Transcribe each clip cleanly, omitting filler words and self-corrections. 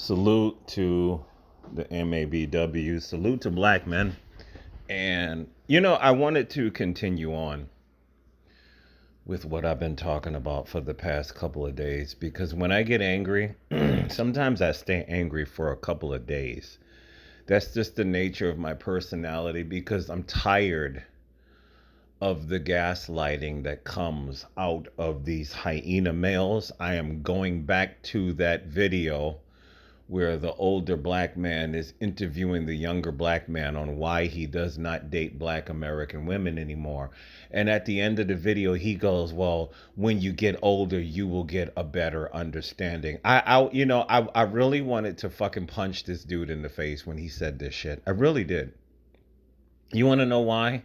Salute to the MABW. Salute to black men. And, I wanted to continue on with what I've been talking about for the past couple of days because when I get angry, sometimes I stay angry for a couple of days. That's just the nature of my personality because I'm tired of the gaslighting that comes out of these hyena males. I am going back to that video where the older black man is interviewing the younger black man on why he does not date black American women anymore. And at the end of the video, he goes, "Well, when you get older, you will get a better understanding." I really wanted to fucking punch this dude in the face when he said this shit. I really did. You want to know why?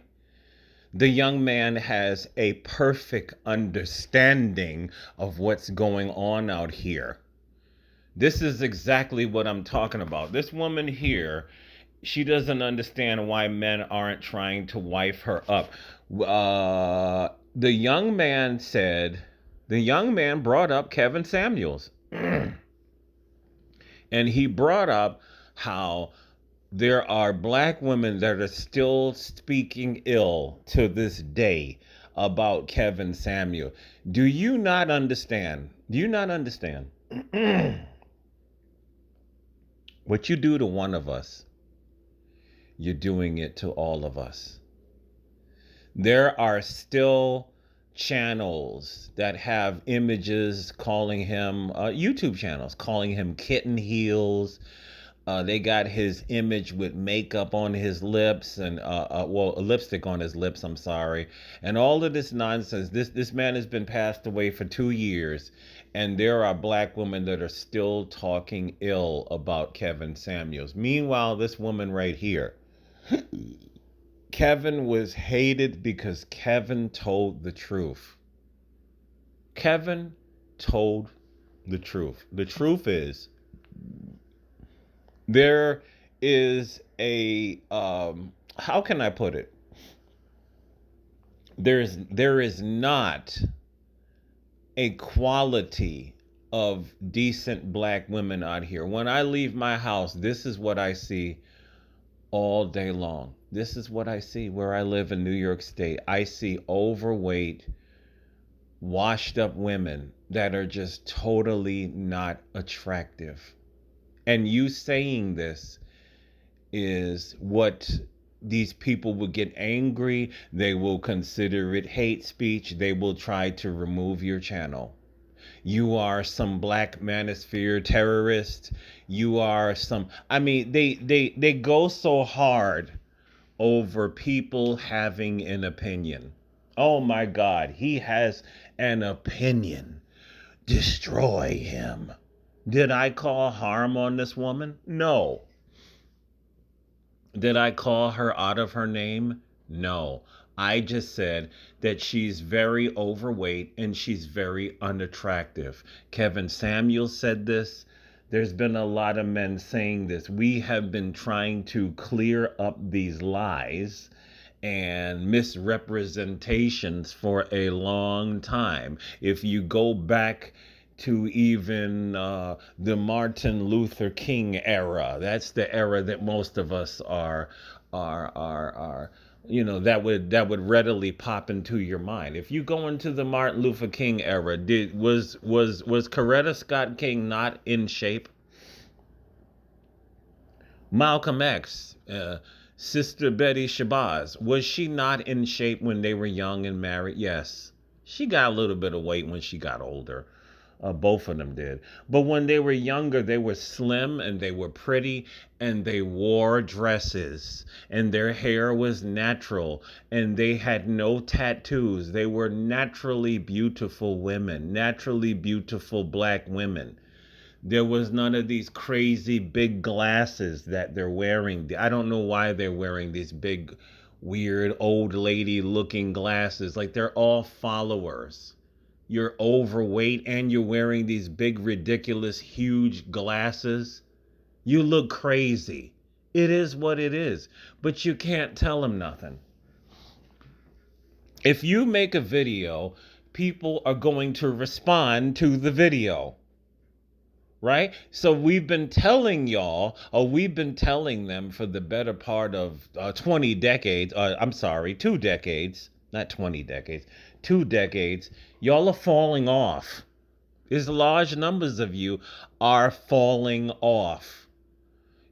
The young man has a perfect understanding of what's going on out here. This is exactly what I'm talking about. This woman here, she doesn't understand why men aren't trying to wife her up. The young man said, the young man brought up Kevin Samuels. And he brought up how there are black women that are still speaking ill to this day about Kevin Samuel. Do you not understand? Do you not understand? What you do to one of us, you're doing it to all of us. There are still channels that have images calling him, YouTube channels calling him kitten heels. They got his image with makeup on his lips and a lipstick on his lips. I'm sorry, and all of this nonsense. This man has been passed away for 2 years, and there are black women that are still talking ill about Kevin Samuels. Meanwhile, this woman right here, Kevin was hated because Kevin told the truth. Kevin told the truth. The truth is, there is a how can I put it? There is not a quality of decent black women out here. When I leave my house, this is what I see all day long. This is what I see where I live in New York State. I see overweight, washed up women that are just totally not attractive. And you saying this is what these people will get angry. They will consider it hate speech. They will try to remove your channel. You are some black manosphere terrorist. You are some, I mean, they go so hard over people having an opinion. Oh my God, he has an opinion. Destroy him. Did I call harm on this woman? No. Did I call her out of her name? No. I just said that she's very overweight and she's very unattractive. Kevin Samuels said this. There's been a lot of men saying this. We have been trying to clear up these lies and misrepresentations for a long time. If you go back to even the Martin Luther King era, that's the era that most of us are that would readily pop into your mind. If you go into the Martin Luther King era, was Coretta Scott King not in shape? Malcolm X, Sister Betty Shabazz, was she not in shape when they were young and married? Yes. She got a little bit of weight when she got older. Both of them did. But when they were younger, they were slim and they were pretty and they wore dresses and their hair was natural and they had no tattoos. They were naturally beautiful women, naturally beautiful black women. There was none of these crazy big glasses that they're wearing. I don't know why they're wearing these big, weird, old lady looking glasses. Like they're all followers. You're overweight and you're wearing these big, ridiculous, huge glasses. You look crazy. It is what it is. But you can't tell them nothing. If you make a video, people are going to respond to the video. right? So we've been telling y'all, or we've been telling them for the better part of 20 decades. I'm sorry, 2 decades, not 20 decades, 2 decades. Y'all are falling off. There's large numbers of you are falling off.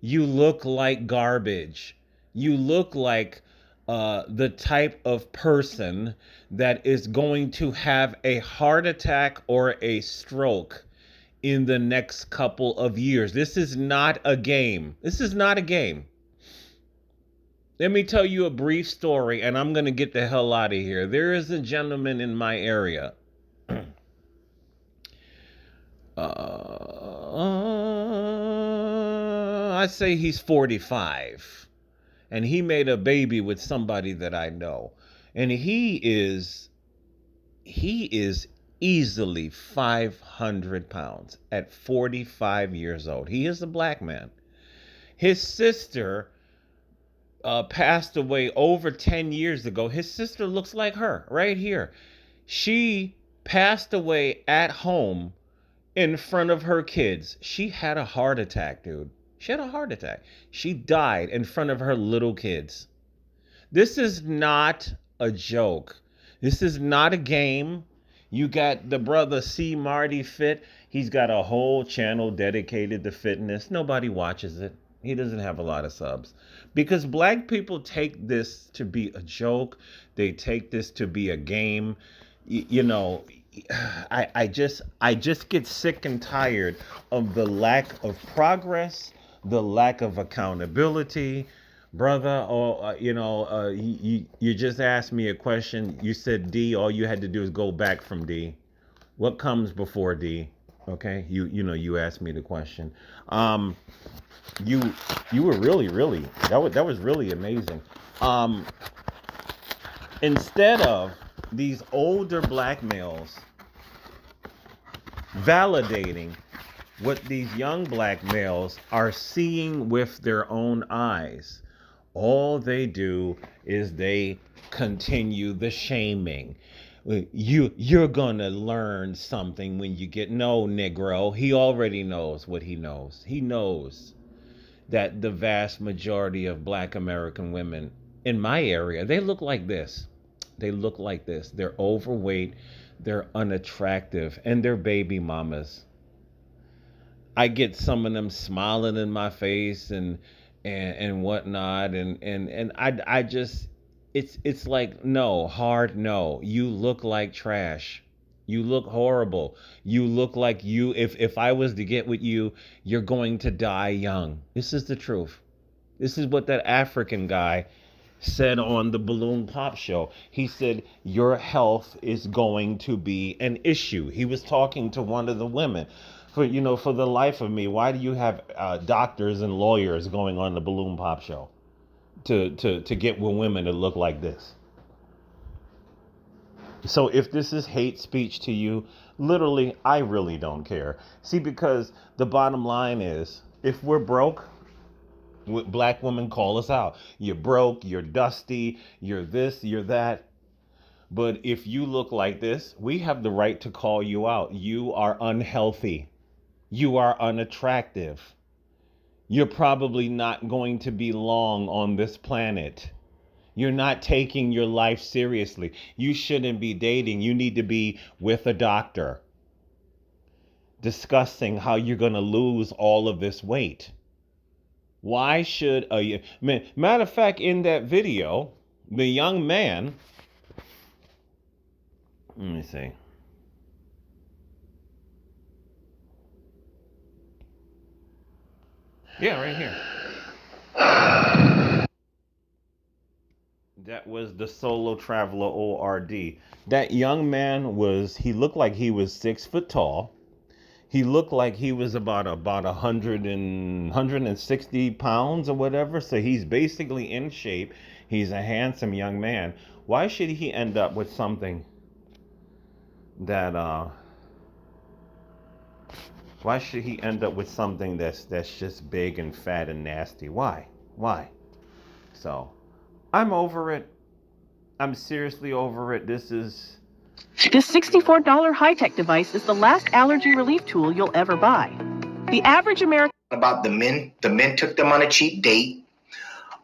You look like garbage. You look like the type of person that is going to have a heart attack or a stroke in the next couple of years. This is not a game. This is not a game. Let me tell you a brief story, and I'm going to get the hell out of here. There is a gentleman in my area. I say he's 45, and he made a baby with somebody that I know, and he is easily 500 pounds at 45 years old. He is a black man. His sister passed away over 10 years ago. His sister looks like her right here. She passed away at home in front of her kids. She had a heart attack, dude. She had a heart attack. She died in front of her little kids. This is not a joke. This is not a game. You got the brother C. Marty Fit. He's got a whole channel dedicated to fitness. Nobody watches it. He doesn't have a lot of subs. Because black people take this to be a joke. They take this to be a game. You know, I just get sick and tired of the lack of progress, the lack of accountability, brother. Or you just asked me a question. You said D. All you had to do is go back from D. What comes before D? Okay, you asked me the question. You were really that was really amazing. Um, Instead of these older black males validating what these young black males are seeing with their own eyes, all they do is they continue the shaming. You're gonna learn something when you get no, Negro. He already knows what he knows. He knows that the vast majority of black American women in my area, they look like this. They look like this. They're overweight, they're unattractive, and they're baby mamas. I get some of them smiling in my face and whatnot, and I just, it's like, no, hard no. You look like trash. You look horrible. You look like, if I was to get with you, you're going to die young. This is the truth. This is what that African guy said on the Balloon Pop show. He said, your health is going to be an issue. He was talking to one of the women. For the life of me, why do you have doctors and lawyers going on the Balloon Pop show to get women to look like this? So if this is hate speech to you, literally, I really don't care. See, because the bottom line is, if we're broke, black women call us out. You're broke, you're dusty, you're this, you're that. But if you look like this, we have the right to call you out. You are unhealthy. You are unattractive. You're probably not going to be long on this planet. You're not taking your life seriously. You shouldn't be dating. You need to be with a doctor discussing how you're going to lose all of this weight. Why should matter of fact, in that video, the young man, let me see. Yeah, right here. That was the solo traveler ORD. That young man he looked like he was 6 foot tall. He looked like he was about 160 pounds or whatever. So he's basically in shape. He's a handsome young man. Why should he end up with something that why should he end up with something that's just big and fat and nasty? Why? Why? So I'm over it. I'm seriously over it. This $64 high-tech device is the last allergy relief tool you'll ever buy. The average American about the men took them on a cheap date.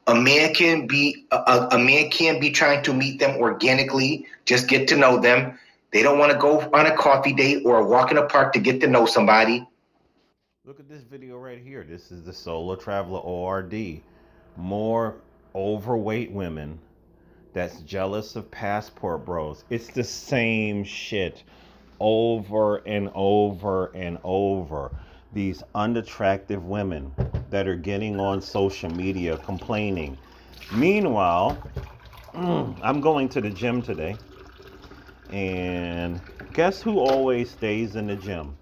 A man can be a man can be trying to meet them organically, just get to know them. They don't want to go on a coffee date or a walk in the park to get to know somebody. Look at this video right here. This is the Solo Traveler ORD. More overweight women that's jealous of passport bros. It's the same shit over and over and over. These unattractive women that are getting on social media complaining. Meanwhile, I'm going to the gym today, and guess who always stays in the gym?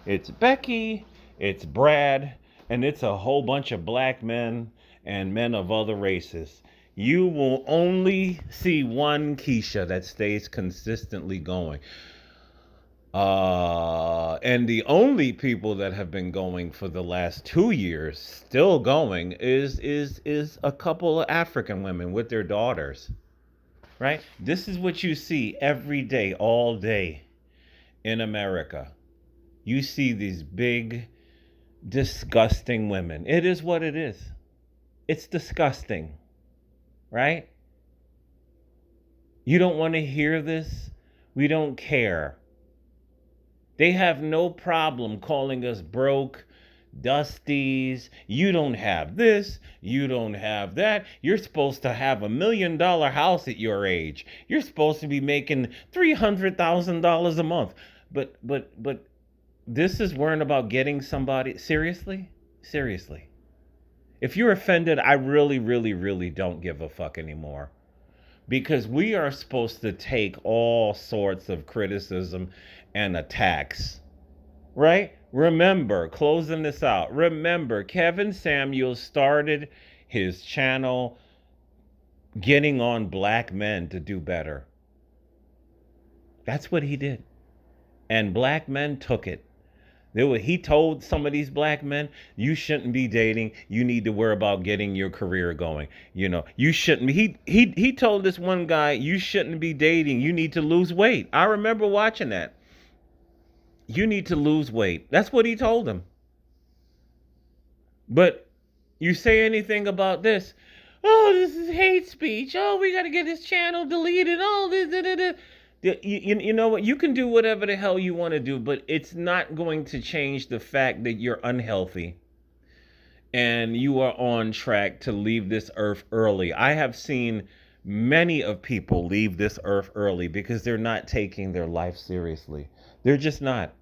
It's Becky, it's Brad, and it's a whole bunch of black men and men of other races. You will only see one Keisha that stays consistently going. And the only people that have been going for the last 2 years, still going, is a couple of African women with their daughters. Right? This is what you see every day, all day in America. You see these big, disgusting women. It is what it is. It's disgusting. Right? You don't want to hear this? We don't care. They have no problem calling us broke, dusties. You don't have this. You don't have that. You're supposed to have $1 million house at your age. You're supposed to be making $300,000 a month. But this is worrying about getting somebody. Seriously? Seriously. If you're offended, I really, really, really don't give a fuck anymore. Because we are supposed to take all sorts of criticism and attacks, right? Remember, closing this out, remember, Kevin Samuels started his channel getting on black men to do better. That's what he did. And black men took it. He told some of these black men, you shouldn't be dating. You need to worry about getting your career going. You shouldn't be. He told this one guy, you shouldn't be dating. You need to lose weight. I remember watching that. You need to lose weight. That's what he told him. But you say anything about this, oh, this is hate speech. Oh, we got to get his channel deleted. Oh, this. You know what? You can do whatever the hell you want to do, but it's not going to change the fact that you're unhealthy and you are on track to leave this earth early. I have seen many of people leave this earth early because they're not taking their life seriously. They're just not.